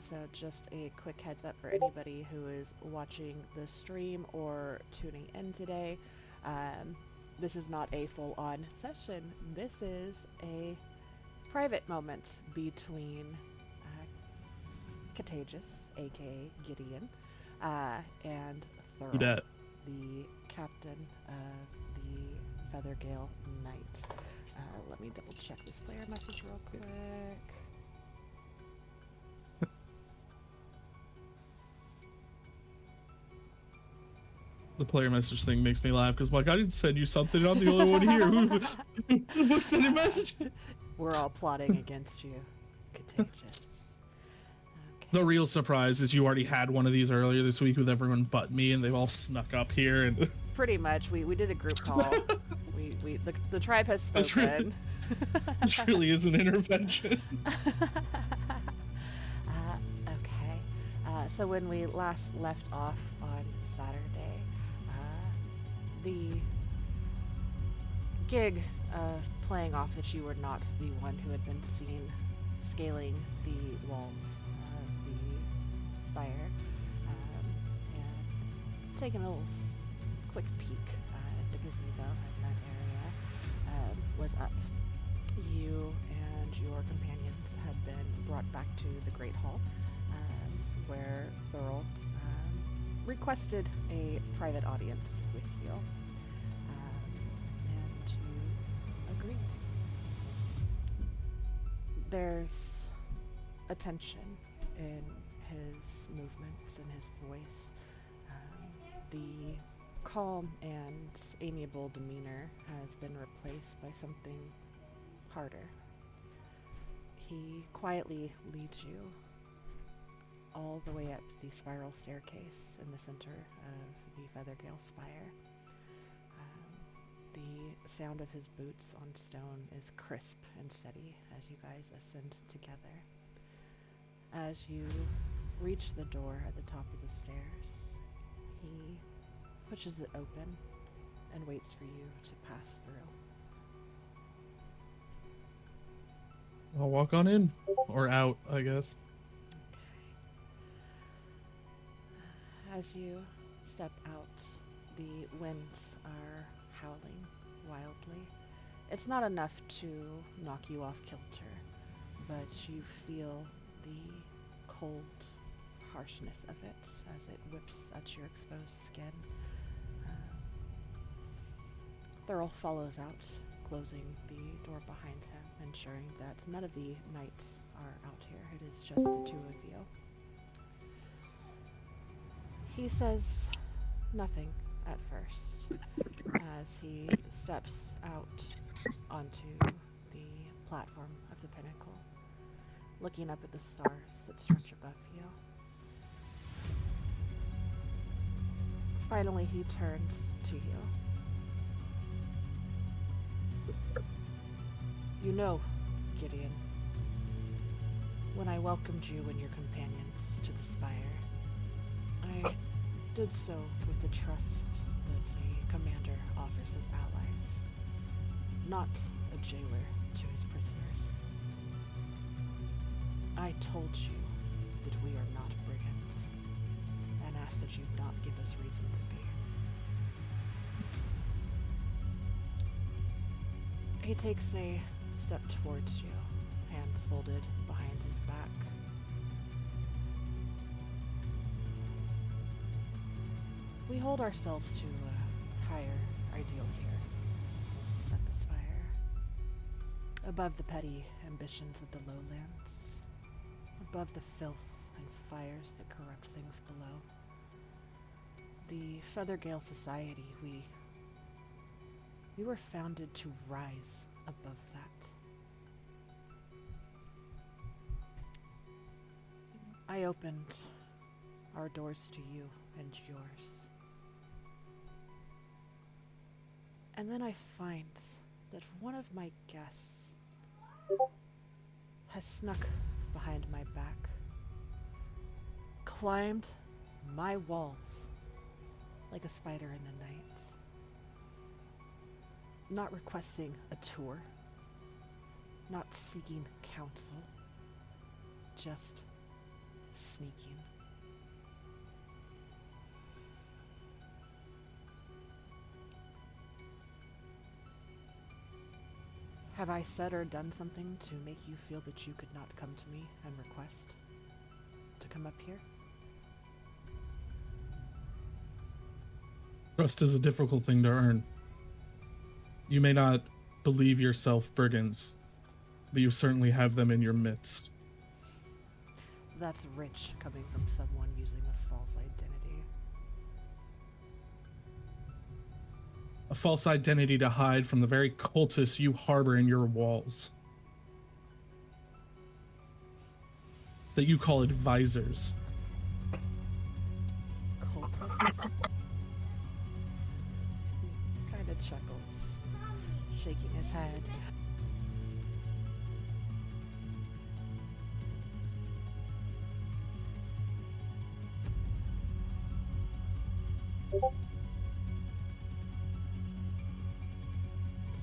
So just a quick heads up for anybody who is watching the stream or tuning in today. Um, this is not a full-on session. This is a private moment between Cataegis, aka Gideon, and Who Thurl, dat? the captain of the Feathergale Knights. Let me double check this player message real quick. The player message thing makes me laugh because like I didn't send you something. I'm the only one here. Who the fuck sent a message? We're all plotting against you, Contagious. The Okay. real surprise is you already had one of these earlier this week with everyone but me, and they've all snuck up here. And Pretty much, we did a group call. The tribe has this really spoken. this really is an intervention. Okay. So when we last left off on Saturday, the gig of playing off that you were not the one who had been seen scaling the walls of the spire, and taking a little quick peek at the gazebo in that area, was up. You and your companions had been brought back to the Great Hall, where Thurl requested a private audience with you, and you agreed. There's a tension in his movements and his voice. The calm and amiable demeanor has been replaced by something harder. He quietly leads you all the way up the spiral staircase in the center of the Feathergale Spire. The sound of his boots on stone is crisp and steady as you guys ascend together. As you reach the door at the top of the stairs, he pushes it open and waits for you to pass through. I'll walk on in or out, I guess. Okay. As you step out, the winds are howling wildly. It's not enough to knock you off kilter, but you feel the cold harshness of it as it whips at your exposed skin. Thurl follows out, closing the door behind him, ensuring that none of the knights are out here. It is just the two of you. He says nothing at first as he steps out onto the platform of the pinnacle, looking up at the stars that stretch above you. Finally, he turns to you. You know, Gideon, when I welcomed you and your companions to the spire, I did so with the trust that a commander offers his allies, not a jailer to his prisoners. I told you that we are not brigands, and asked that you not give us reason to be. He takes a step towards you, hands folded behind his back. We hold ourselves to a higher ideal here at the Spire, above the petty ambitions of the lowlands, above the filth and fires that corrupt things below. The Feathergale Society, we were founded to rise above that. I opened our doors to you and yours. And then I find that one of my guests has snuck behind my back, climbed my walls like a spider in the night, not requesting a tour, not seeking counsel, just sneaking. Have I said or done something to make you feel that you could not come to me and request to come up here? Trust is a difficult thing to earn. You may not believe yourself brigands, but you certainly have them in your midst. That's rich coming from someone using a false identity. A false identity to hide from the very cultists you harbor in your walls. That you call advisors. Cultists? He kind of chuckles, shaking his head.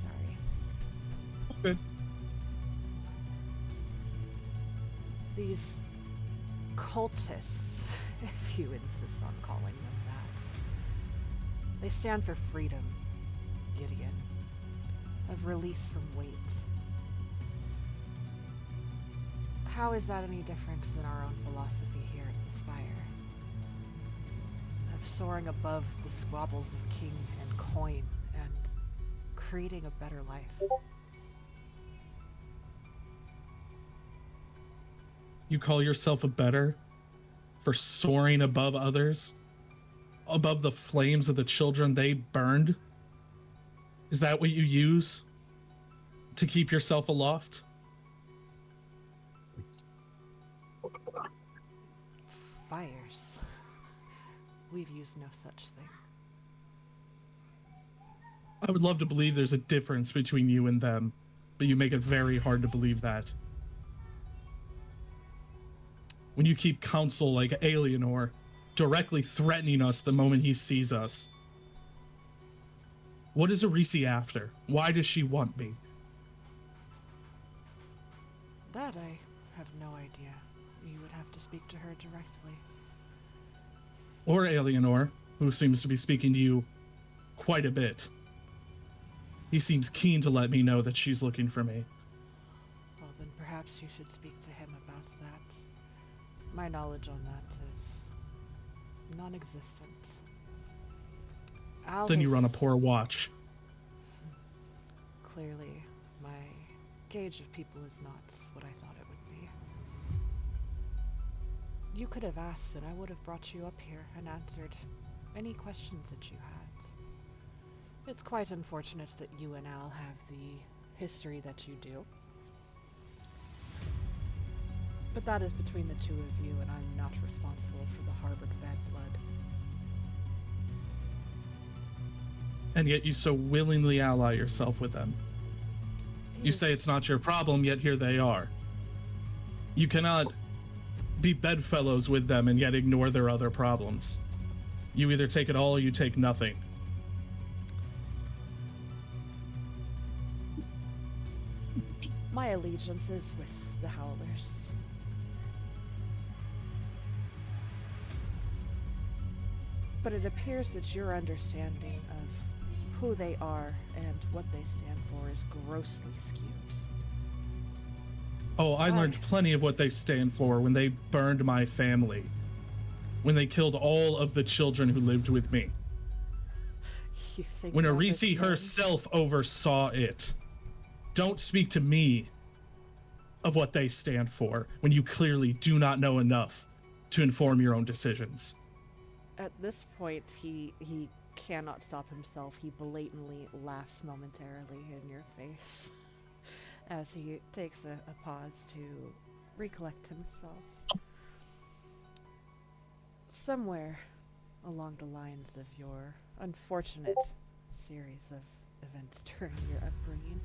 Sorry. Okay. These cultists, if you insist on calling them that, they stand for freedom, Gideon, of release from weight. How is that any different than our own philosophy here at the Spire? Of soaring above the squabbles of king and coin and creating a better life. You call yourself a better for soaring above others? Above the flames of the children they burned? Is that what you use to keep yourself aloft? Fires. We've used no such thing. I would love to believe there's a difference between you and them, but you make it very hard to believe that. When you keep counsel like Alienor, directly threatening us the moment he sees us. What is Arisi after? Why does she want me? That I have no idea. You would have to speak to her directly. Or Alienor, who seems to be speaking to you quite a bit. He seems keen to let me know that she's looking for me. Well, then perhaps you should speak to him about that. My knowledge on that is non-existent. Then you run a poor watch. Clearly, my gauge of people is not what I thought it would be. You could have asked, and I would have brought you up here and answered any questions that you had. It's quite unfortunate that you and Al have the history that you do. But that is between the two of you, and I'm not responsible for the harbored bad blood. And yet you so willingly ally yourself with them. You say it's not your problem, yet here they are. You cannot be bedfellows with them and yet ignore their other problems. You either take it all or you take nothing. My allegiance is with the Howlers. But it appears that your understanding of who they are and what they stand for is grossly skewed. Oh, I learned plenty of what they stand for when they burned my family. When they killed all of the children who lived with me. You think When that Arisi is them? herself oversaw it. Don't speak to me of what they stand for when you clearly do not know enough to inform your own decisions. At this point, he cannot stop himself. He blatantly laughs momentarily in your face as he takes a pause to recollect himself. Somewhere along the lines of your unfortunate series of events during your upbringing,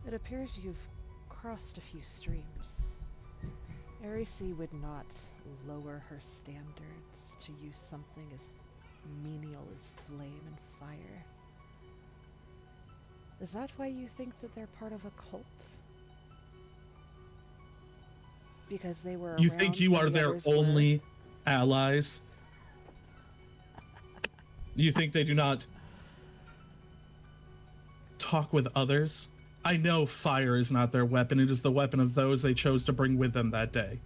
it appears you've crossed a few streams. Arisi would not lower her standards to use something as menial as flame and fire. Is that why you think that they're part of a cult? Because they were You around think you when are the their others were. only allies? You think they do not talk with others? I know fire is not their weapon. It is the weapon of those they chose to bring with them that day.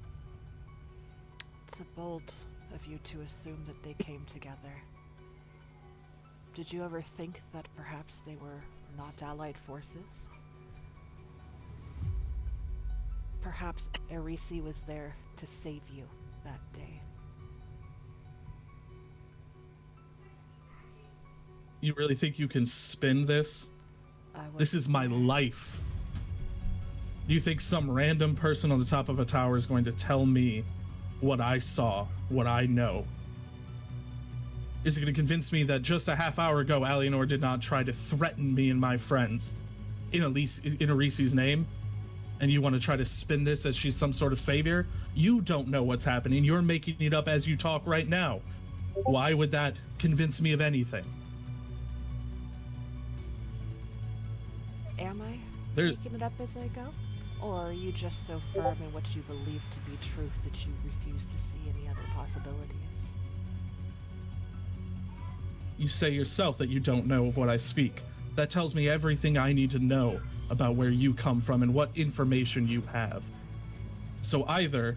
It's bold of you to assume that they came together. Did you ever think that perhaps they were not allied forces? Perhaps Erisi was there to save you that day. You really think you can spin this? This is my life. You think some random person on the top of a tower is going to tell me what I saw, what I know? Is it going to convince me that just a half hour ago, Alienor did not try to threaten me and my friends in Erisi's name? And you want to try to spin this as she's some sort of savior? You don't know what's happening. You're making it up as you talk right now. Why would that convince me of anything? Am I making it up as I go? Or are you just so firm in what you believe to be truth that you refuse to see any other possibilities? You say yourself that you don't know of what I speak. That tells me everything I need to know about where you come from and what information you have. So either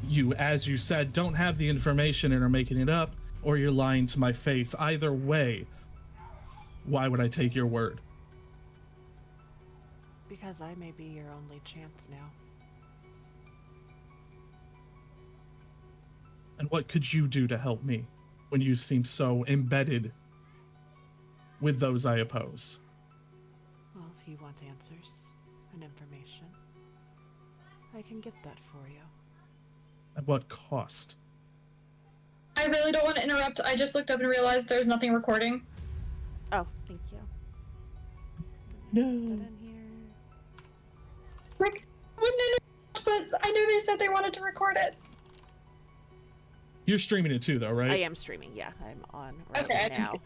you, as you said, don't have the information and are making it up, or you're lying to my face. Either way, why would I take your word? Because I may be your only chance now. And what could you do to help me when you seem so embedded with those I oppose? Well, if you want answers and information, I can get that for you. At what cost? I really don't want to interrupt. I just looked up and realized there's nothing recording. Oh, thank you. No. Put that in here. Rick, wouldn't interrupt, but I knew they said they wanted to record it. You're streaming it too, though, right? I am streaming, yeah. I'm on right Okay, I can now. see.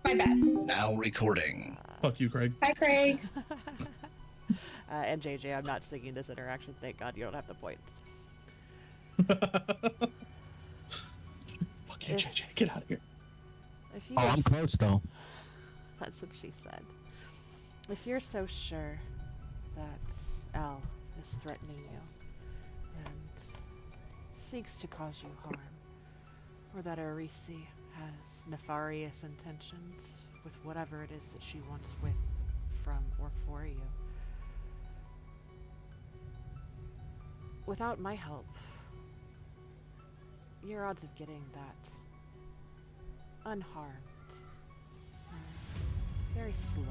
My bad. Now recording. Fuck you, Craig. Hi, Craig. And JJ, I'm not singing this interaction. Thank God you don't have the points. Fuck you, JJ. Get out of here. If you Oh, I'm close though. That's what she said. If you're so sure that Al is threatening you and seeks to cause you harm, or that Erisi has nefarious intentions with whatever it is that she wants with, from, or for you, without my help, your odds of getting that unharmed are very slim.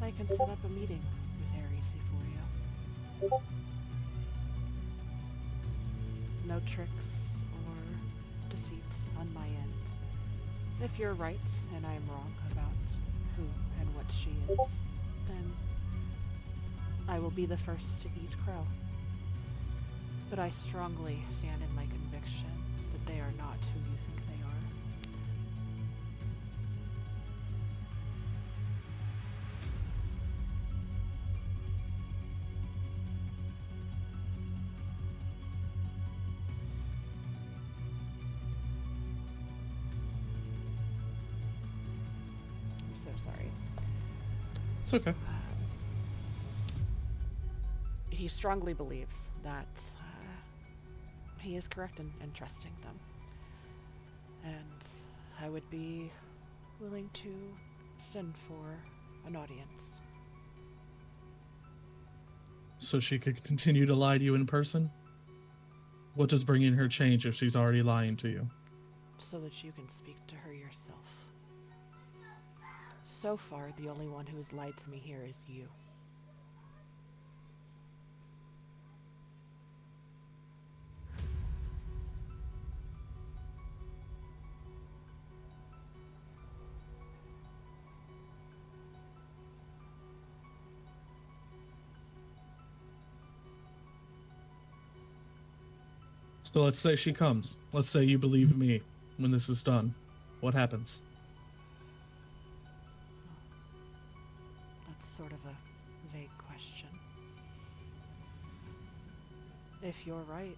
I can set up a meeting with Erisi for you. No tricks or deceit on my end. If you're right and I'm wrong about who and what she is, then I will be the first to eat crow. But I strongly stand in my conviction that they are not who you think they are. I'm so sorry. It's okay. He strongly believes that he is correct in trusting them. And I would be willing to send for an audience. So she could continue to lie to you in person? What does bringing her change if she's already lying to you? So that you can speak to her yourself. So far, the only one who has lied to me here is you. So let's say she comes. Let's say you believe me when this is done. What happens? That's sort of a vague question. question. If you're right,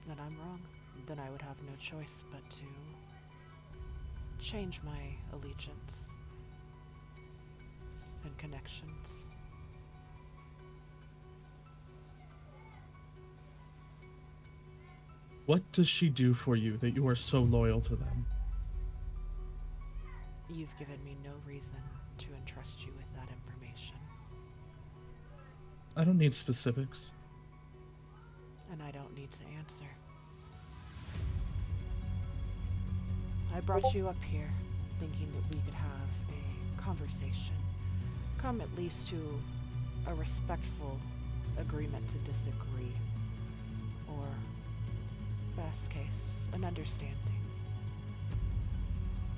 and I'm wrong, then I would have no choice but to change my allegiance and connections. What does she do for you that you are so loyal to them? You've given me no reason to entrust you with that information. I don't need specifics. And I don't need to answer. I brought you up here thinking that we could have a conversation. Come at least to a respectful agreement to disagree. Or, best case, an understanding.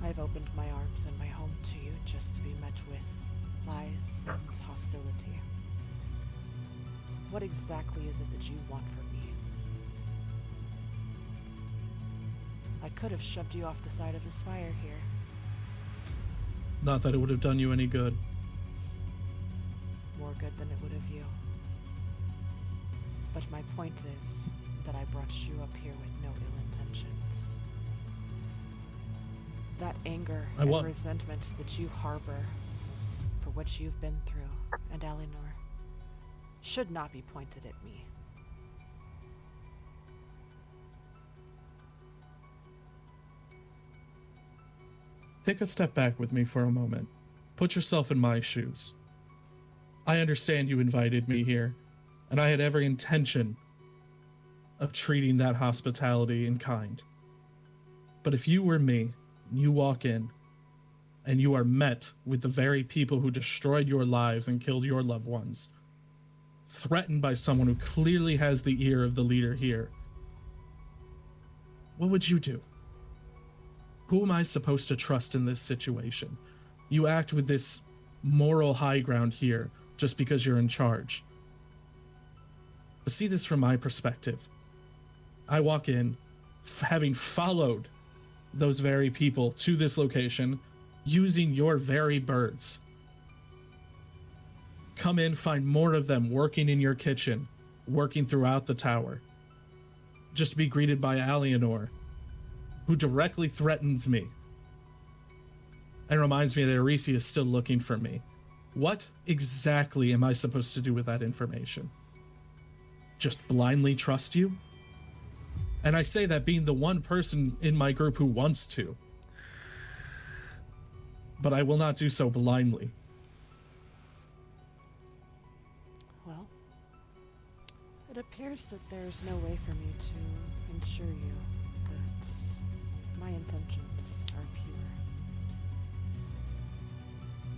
I've opened my arms and my home to you just to be met with lies and hostility. What exactly is it that you want from me? I could have shoved you off the side of this fire here. Not that it would have done you any good. More good than it would have you. But my point is that I brought you up here with no ill intentions. That anger and resentment that you harbor for what you've been through, and Eleanor, should not be pointed at me. Take a step back with me for a moment. Put yourself in my shoes. I understand you invited me here, and I had every intention of treating that hospitality in kind. But if you were me, you walk in, and you are met with the very people who destroyed your lives and killed your loved ones, threatened by someone who clearly has the ear of the leader here, what would you do? Who am I supposed to trust in this situation? You act with this moral high ground here just because you're in charge. But see this from my perspective. I walk in, having followed those very people to this location, using your very birds. Come in, find more of them working in your kitchen, working throughout the tower. Just to be greeted by Eleanor, who directly threatens me and reminds me that Arisi is still looking for me. What exactly am I supposed to do with that information? Just blindly trust you? And I say that being the one person in my group who wants to. But I will not do so blindly. Well, it appears that there's no way for me to ensure you that my intentions are pure.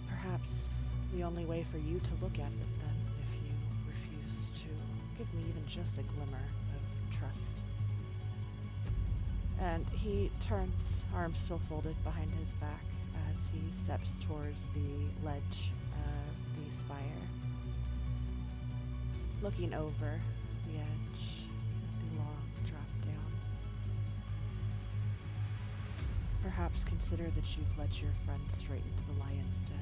Perhaps the only way for you to look at it then, if you refuse to give me even just a glimmer of trust. And he turns, arms still folded behind his back, as he steps towards the ledge of the spire, looking over the edge at the long drop down. Perhaps consider that you've led your friend straight into the lion's den.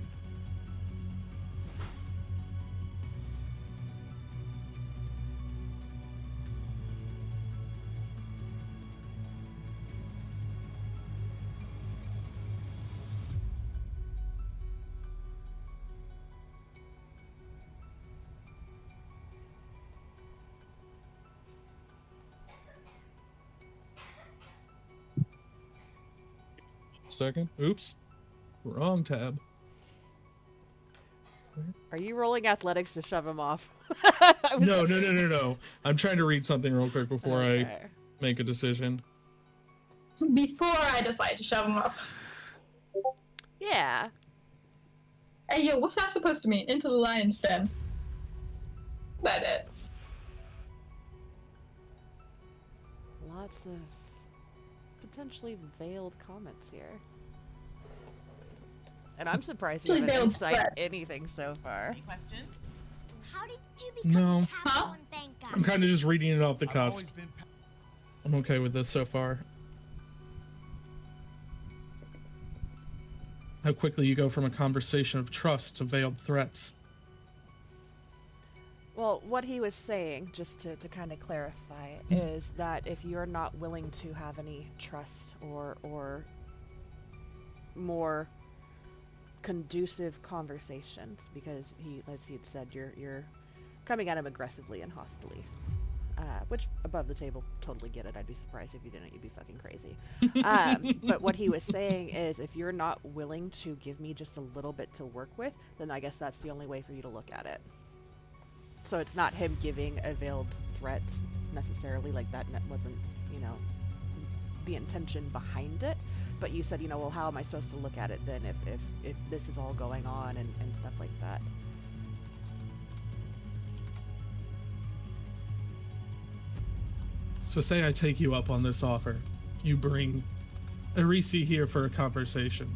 Second. Oops. Wrong tab. Are you rolling athletics to shove him off? No. I'm trying to read something real quick before I make a decision. Before I decide to shove him up. Yeah. Hey, yo, what's that supposed to mean? Into the lion's den. That it. Lots of potentially veiled comments here. And I'm surprised you haven't insight anything so far. Any questions? How did you become No. a capital and bank guy? I'm kind of just reading it off the cusp. I'm okay with this so far. How quickly you go from a conversation of trust to veiled threats. Well, what he was saying, just to kind of clarify, is that if you're not willing to have any trust or more conducive conversations, because he, as he had said, you're coming at him aggressively and hostily, which above the table, totally get it. I'd be surprised if you didn't. You'd be fucking crazy. But what he was saying is, if you're not willing to give me just a little bit to work with, then I guess that's the only way for you to look at it. So it's not him giving a veiled threat necessarily, like that wasn't, the intention behind it. But you said, well, how am I supposed to look at it then if this is all going on and stuff like that? So say I take you up on this offer. You bring Arisi here for a conversation.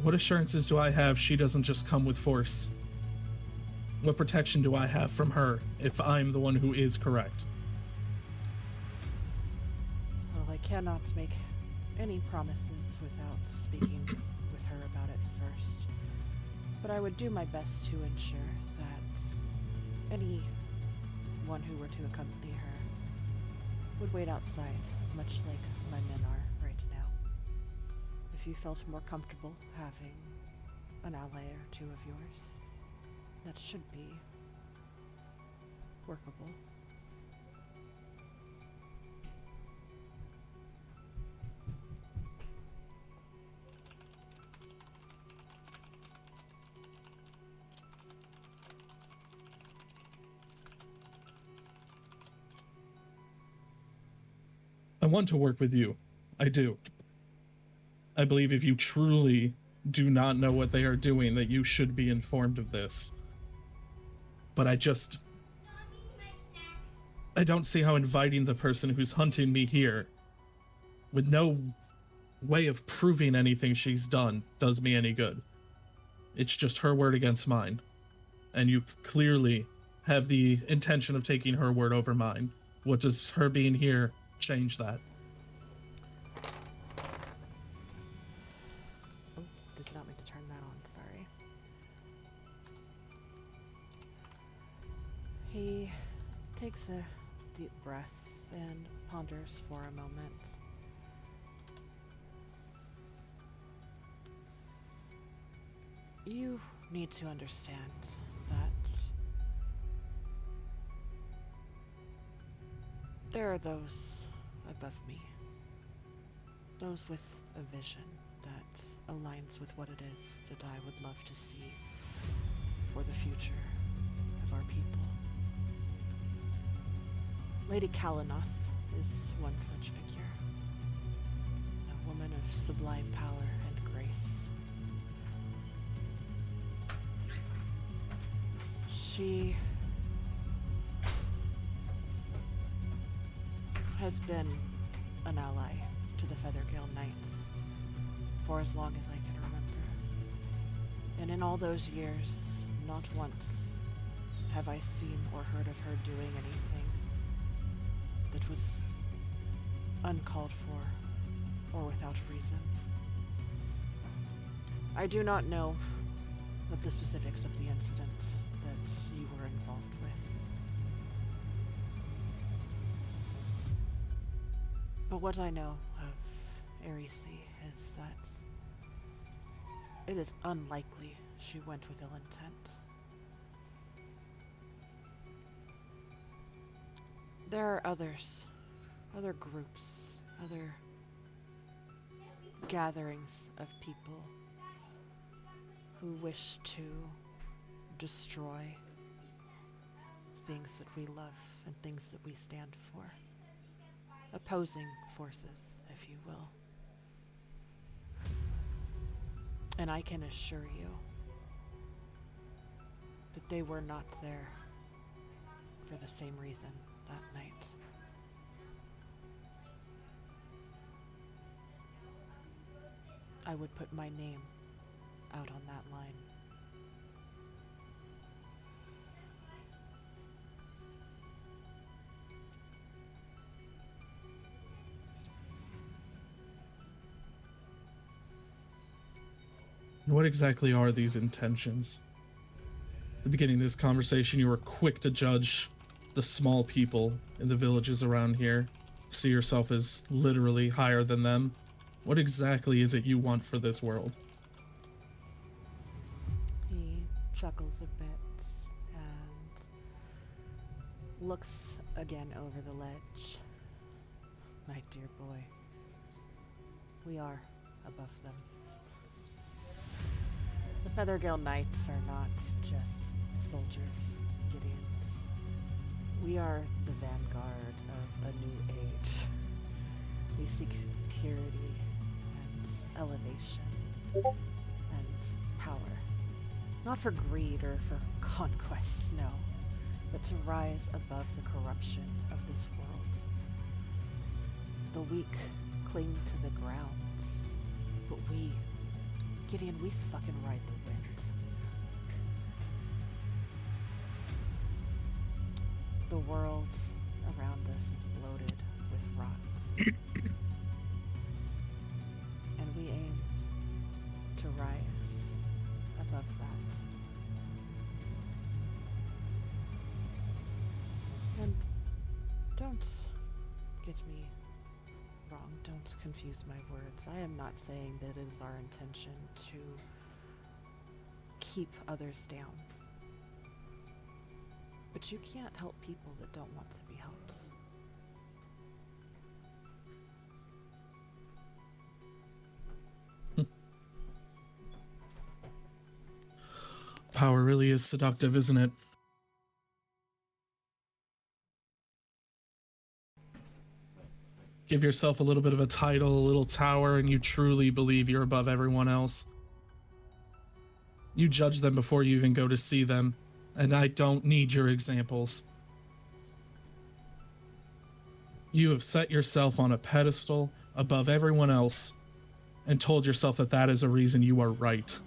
What assurances do I have she doesn't just come with force? What protection do I have from her if I'm the one who is correct? Well, I cannot make any promises without speaking with her about it first. But I would do my best to ensure that anyone who were to accompany her would wait outside, much like my men are right now. If you felt more comfortable having an ally or two of yours, that should be workable. I want to work with you. I do. I believe if you truly do not know what they are doing, that you should be informed of this. But I don't see how inviting the person who's hunting me here, with no way of proving anything she's done, does me any good. It's just her word against mine. And you clearly have the intention of taking her word over mine. What does her being here change that? Oh, did not mean to turn that on, sorry. He takes a deep breath and ponders for a moment. You need to understand that there are those above me, those with a vision that aligns with what it is that I would love to see for the future of our people. Lady Kalinoth is one such figure, a woman of sublime power and grace. She has been an ally to the Feathergale Knights for as long as I can remember. And in all those years, not once have I seen or heard of her doing anything that was uncalled for or without reason. I do not know of the specifics of the incident that you were involved with. But what I know of Arisi is that it is unlikely she went with ill intent. There are others, other groups, other gatherings of people who wish to destroy things that we love and things that we stand for. Opposing forces, if you will. And I can assure you that they were not there for the same reason that night. I would put my name out on that line. What exactly are these intentions? the beginning of this conversation, you were quick to judge the small people in the villages around here. See yourself as literally higher than them. What exactly is it you want for this world? He chuckles a bit and looks again over the ledge. My dear boy, we are above them. The Feathergale Knights are not just soldiers, Gideons. We are the vanguard of a new age. We seek purity and elevation and power. Not for greed or for conquest, no, but to rise above the corruption of this world. The weak cling to the ground, but we, Gideon, we fucking ride the wind. The world around us is bloated with rot. And we aim to rise above that. And don't get me wrong, don't confuse my words. I am not saying that it is our intention to keep others down. But you can't help people that don't want to be helped. Power really is seductive, isn't it? Give yourself a little bit of a title, a little tower, and you truly believe you're above everyone else. You judge them before you even go to see them, and I don't need your examples. You have set yourself on a pedestal above everyone else and told yourself that that is a reason you are right.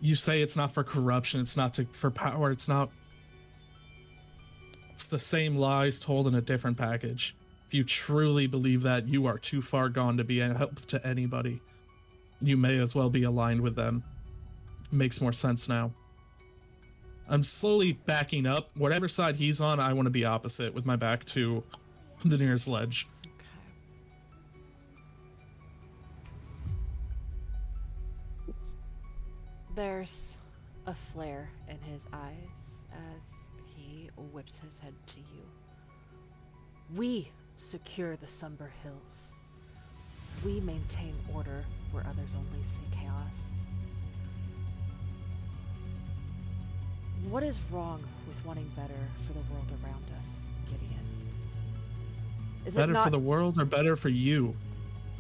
You say it's not for corruption, it's not for power, it's not. It's the same lies told in a different package. If you truly believe that, you are too far gone to be a help to anybody. You may as well be aligned with them. Makes more sense now. I'm slowly backing up. Whatever side he's on, I want to be opposite with my back to the nearest ledge. Okay. There's a flare in his eyes as he whips his head to you. We secure the Somber Hills. We maintain order where others only see chaos. What is wrong with wanting better for the world around us, Gideon? Is better it not for the world or better for you?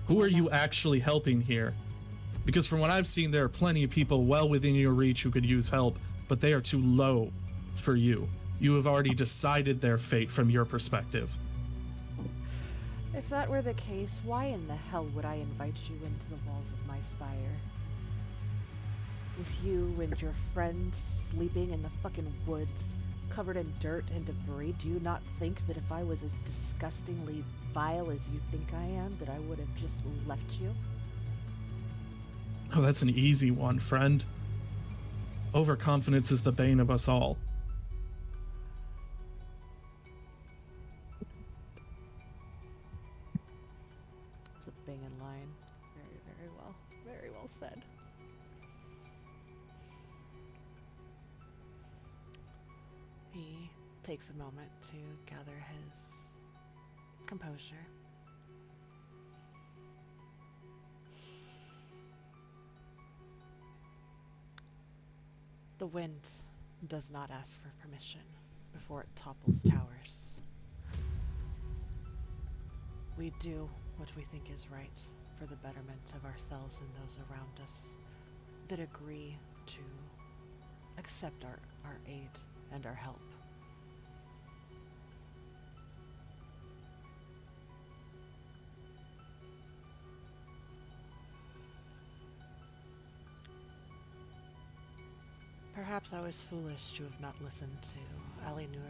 Who are you actually helping here? Because from what I've seen, there are plenty of people well within your reach who could use help, but they are too low for you. You have already decided their fate from your perspective. If that were the case, why in the hell would I invite you into the walls of my spire? With you and your friends sleeping in the fucking woods, covered in dirt and debris, do you not think that if I was as disgustingly vile as you think I am, that I would have just left you? Oh, that's an easy one, friend. Overconfidence is the bane of us all. It's a bang in line. Very, very well. Very well said. He takes a moment to gather his composure. The wind does not ask for permission before it topples towers. We do what we think is right for the betterment of ourselves and those around us that agree to accept our aid and our help. Perhaps I was foolish to have not listened to Ali Nur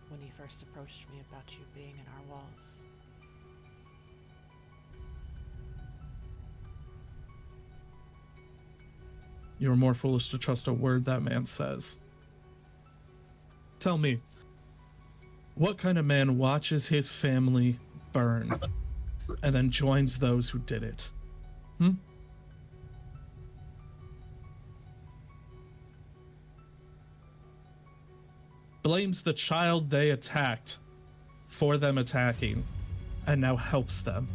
when he first approached me about you being in our walls. You are more foolish to trust a word that man says. Tell me, what kind of man watches his family burn and then joins those who did it? Blames the child they attacked for them attacking and now helps them.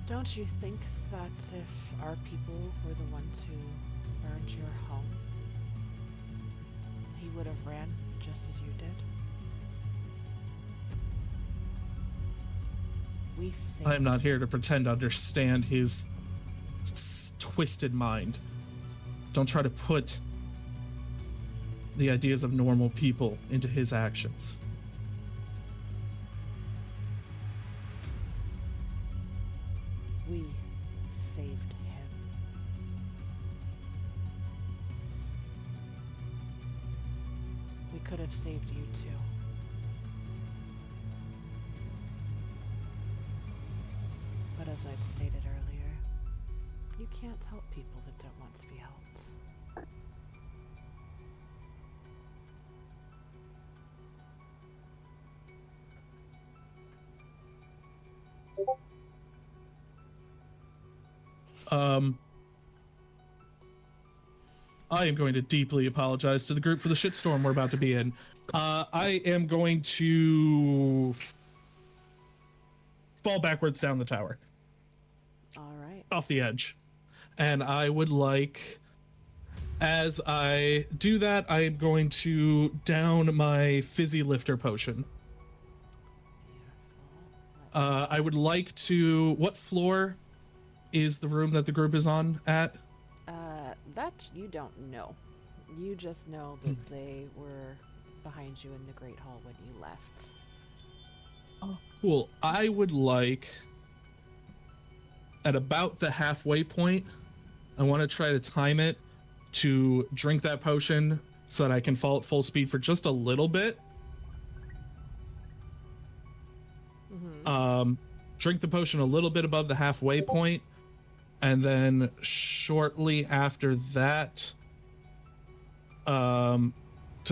Don't you think that if our people were the ones who burned your home, he would have ran just as you did? We saved I am not here to pretend to understand his twisted mind. Don't try to put the ideas of normal people into his actions. We saved him. We could have saved you too. But as I'd stated earlier, you can't help people that don't want to be helped. I am going to deeply apologize to the group for the shitstorm we're about to be in. I am going to fall backwards down the tower. All right. Off the edge. And I would like, as I do that, I am going to down my fizzy lifter potion. Beautiful. I would like to, what floor is the room that the group is on at? That you don't know. You just know that they were behind you in the Great Hall when you left. Oh, cool. I would like, at about the halfway point, I want to try to time it to drink that potion so that I can fall at full speed for just a little bit. Mm-hmm. Drink the potion a little bit above the halfway point, and then shortly after that, to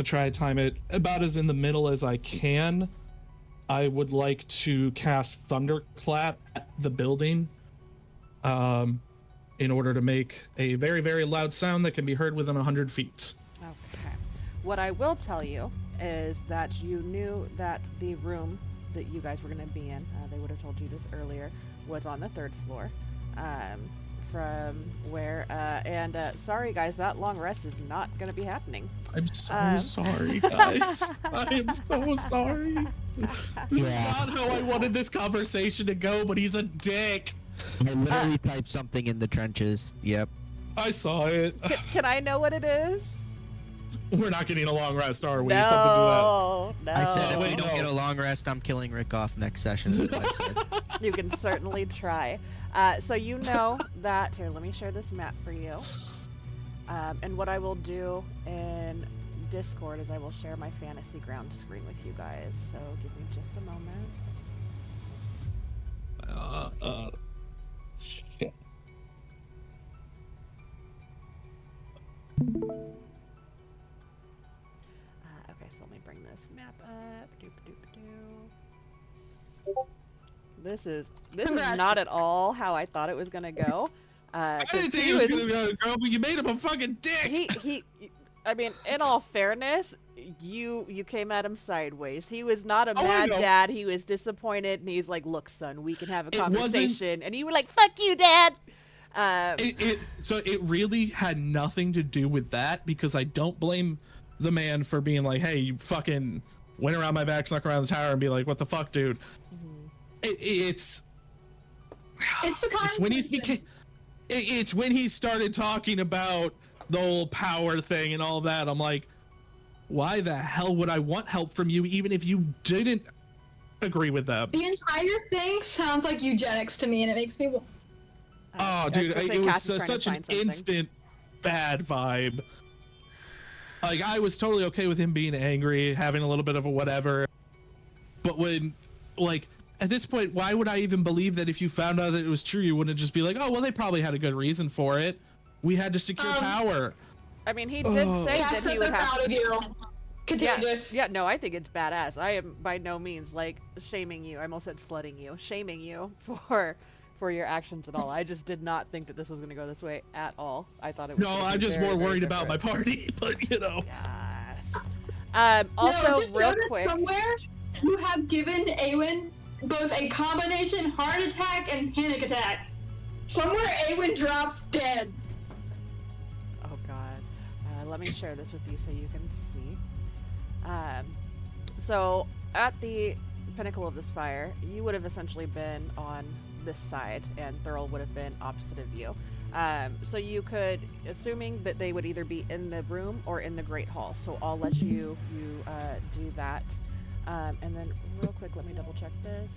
try to time it about as in the middle as I can, I would like to cast Thunderclap at the building, in order to make a very, very loud sound that can be heard within 100 feet. Okay. What I will tell you is that you knew that the room that you guys were going to be in, they would have told you this earlier, was on the 3rd floor. From where, sorry guys, that long rest is not going to be happening. I'm so sorry, guys. I am so sorry. This is not how I wanted this conversation to go, but he's a dick. I literally typed something in the trenches. Yep. I saw it. Can I know what it is? We're not getting a long rest, are we? No, Something to no. I said if we Wait, don't no. get a long rest, I'm killing Rick off next session. Is what I said. You can certainly try. So you know that, here, let me share this map for you. And what I will do in Discord is I will share my fantasy ground screen with you guys. So give me just a moment. Shit. Okay, so let me bring this map up. This is not at all how I thought it was gonna go. I didn't think he was gonna go, but you made him a fucking dick. He I mean, in all fairness, you came at him sideways. He was not a mad know. dad. He was disappointed, and he's like, "Look, son, we can have a It wasn't- conversation." And you were like, "Fuck you, dad." So it really had nothing to do with that, because I don't blame the man for being like, "Hey, you fucking went around my back, snuck around the tower," and be like, "What the fuck, dude?" It's the when he's it's when he started talking about the whole power thing and all that. I'm like, why the hell would I want help from you, even if you didn't agree with them? The entire thing sounds like eugenics to me, and it makes me. Oh, dude, it was such an instant bad vibe. Like, I was totally okay with him being angry, having a little bit of a whatever. But when, like, at this point, why would I even believe that if you found out that it was true, you wouldn't just be like, oh, well, they probably had a good reason for it. We had to secure power. I mean, he did say Cass that said he would they're have. proud of you. Cataegis. Yeah, no, I think it's badass. I am by no means like shaming you. I almost said slutting you, shaming you for your actions at all. I just did not think that this was going to go this way at all. I thought it was. No, gonna I'm be just very, more very worried about my different. party, but you know. Yes. Also, no, just real know that quick. somewhere you have given Awen both a combination heart attack and panic attack. Somewhere Awen drops dead. Oh God. Let me share this with you so you can see. So at the pinnacle of this fire, you would have essentially been on this side, and Thurl would have been opposite of you. So you could, assuming that they would either be in the room or in the Great Hall. So I'll let you do that. And then real quick, let me double check this.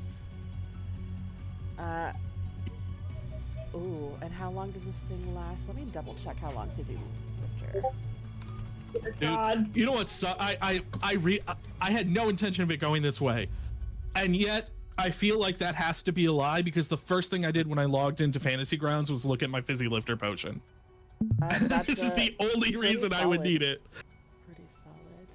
Ooh, and how long does this thing last? Let me double check how long Fizzy Lifter. Dude, you know what? I had no intention of it going this way, and yet I feel like that has to be a lie because the first thing I did when I logged into Fantasy Grounds was look at my Fizzy Lifter potion. This is the only reason I would need it. Pretty solid.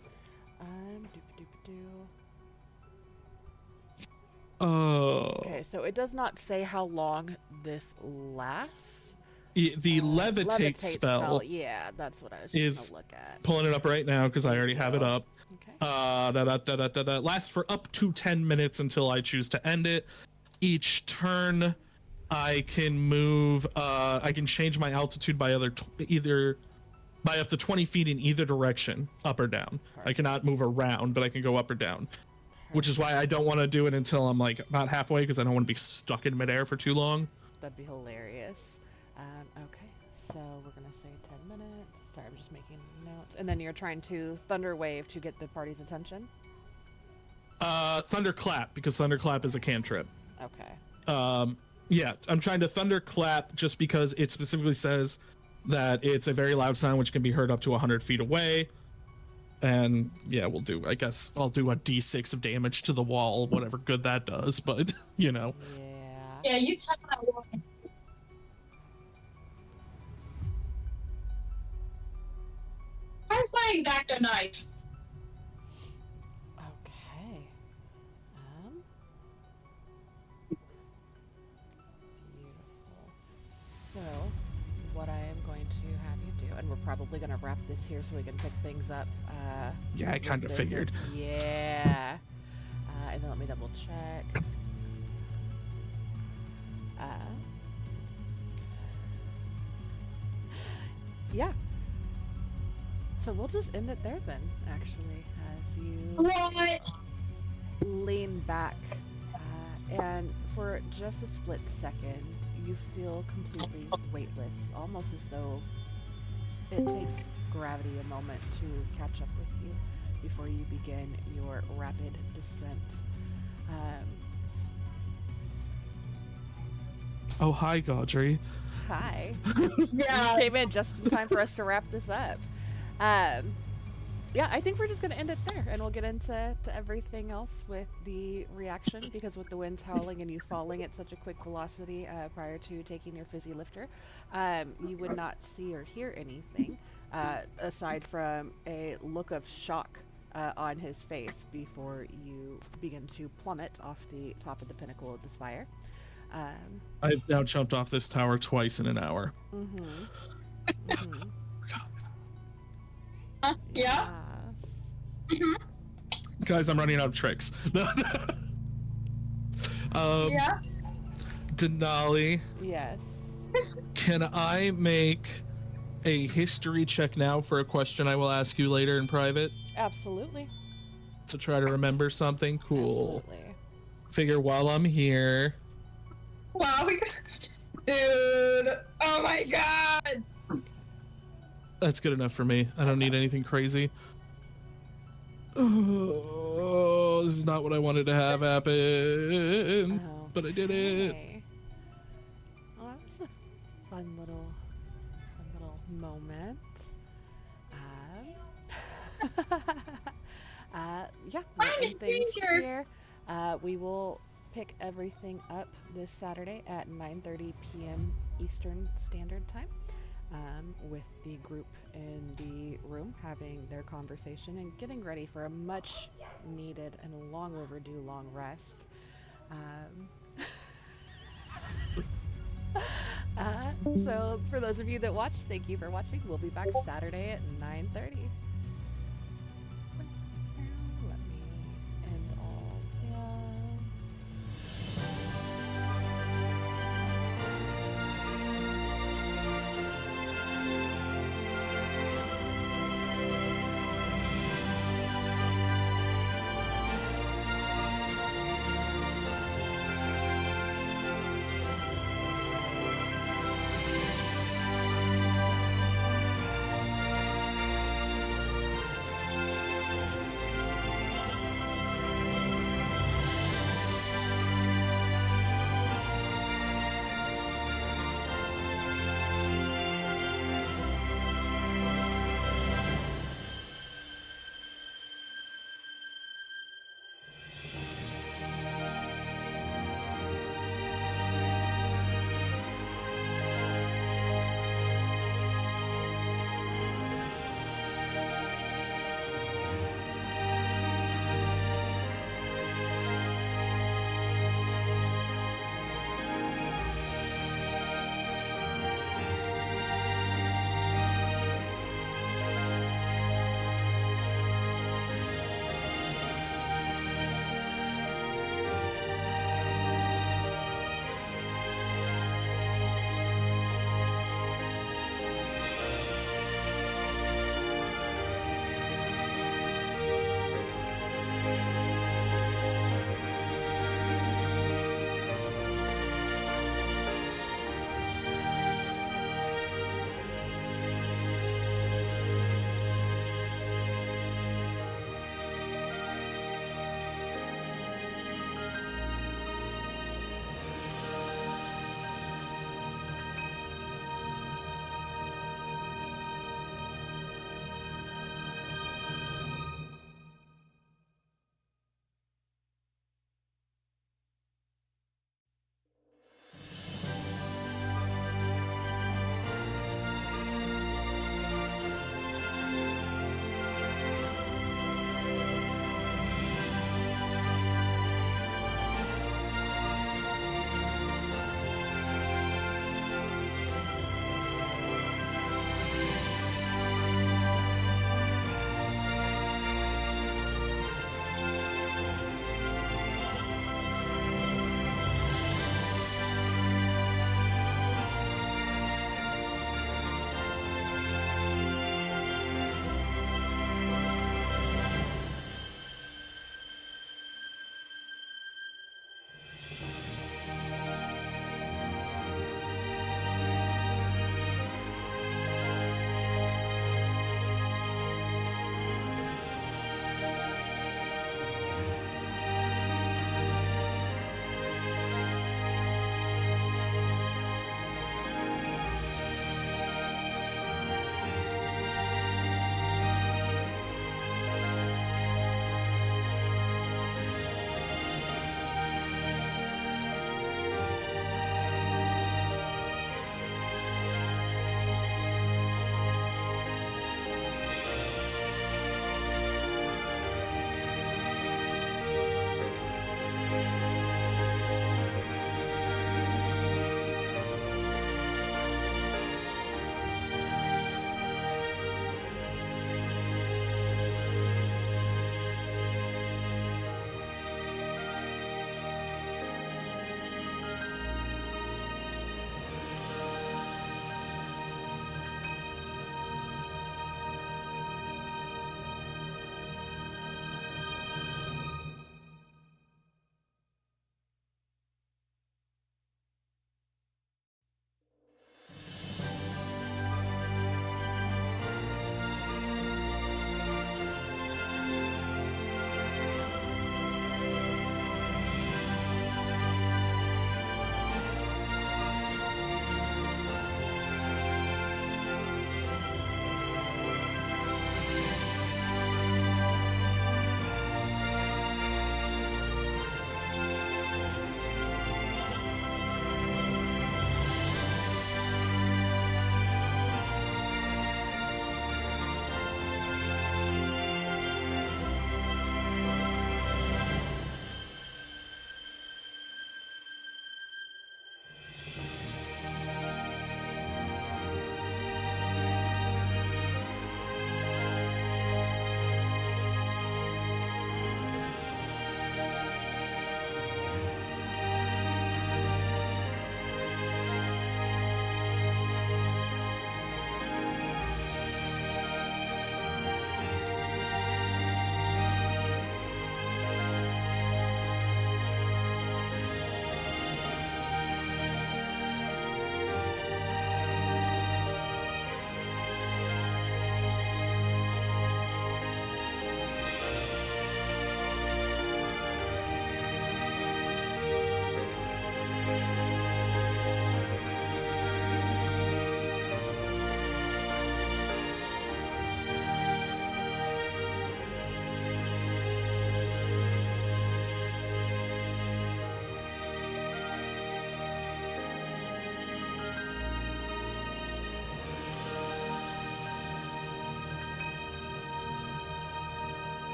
Oh. Okay, so it does not say how long this lasts. The levitate spell. Yeah, that's what I was is just gonna look at. Pulling it up right now because I already have it up. Okay. Lasts for up to 10 minutes until I choose to end it. Each turn, I can move. I can change my altitude by either by up to 20 feet in either direction, up or down. I cannot move around, but I can go up or down. Which is why I don't want to do it until I'm like about halfway because I don't want to be stuck in midair for too long. That'd be hilarious. Okay, so we're gonna say 10 minutes. Sorry, I'm just making notes. And then you're trying to thunder wave to get the party's attention. Thunderclap because Thunderclap is a cantrip. Okay. Yeah, I'm trying to thunderclap just because it specifically says that it's a very loud sound which can be heard up to 100 feet away. And yeah, I guess I'll do a d6 of damage to the wall, whatever good that does, but you know. Yeah, you tell that one. Where's my X-Acto knife? Okay. Beautiful. So, what I am going to have you do, and we're probably going to wrap this here so we can pick things up. Yeah, I kind of figured. Yeah. And then let me double check. Yeah. So we'll just end it there then, actually, as you What? lean back, and for just a split second, you feel completely weightless, almost as though it takes gravity a moment to catch up with you before you begin your rapid descent. Oh, hi, Gaudry. Hi. Yeah. You came in just in time for us to wrap this up. Yeah, I think we're just going to end it there, and we'll get into everything else with the reaction, because with the winds howling and you falling at such a quick velocity prior to taking your Fizzy Lifter, you would not see or hear anything aside from a look of shock on his face before you begin to plummet off the top of the pinnacle of the spire. I've now jumped off this tower twice in an hour. Yeah. Yes. Guys, I'm running out of tricks. Yeah. Denali, Yes. can I make a history check now for a question I will ask you later in private? Absolutely. To try to remember something? Cool. Absolutely. Figure while I'm here. Wow, dude. Oh my god. That's good enough for me. I don't need anything crazy. Oh, this is not what I wanted to have happen. But I did it. Okay. Well, that was a fun little moment. Yeah, we'll I'm end things injured. here. We will pick everything up this Saturday at 9:30 p.m. Eastern Standard Time, with the group in the room having their conversation and getting ready for a much needed and long overdue long rest. So for those of you that watched, thank you for watching. We'll be back Saturday at 9:30.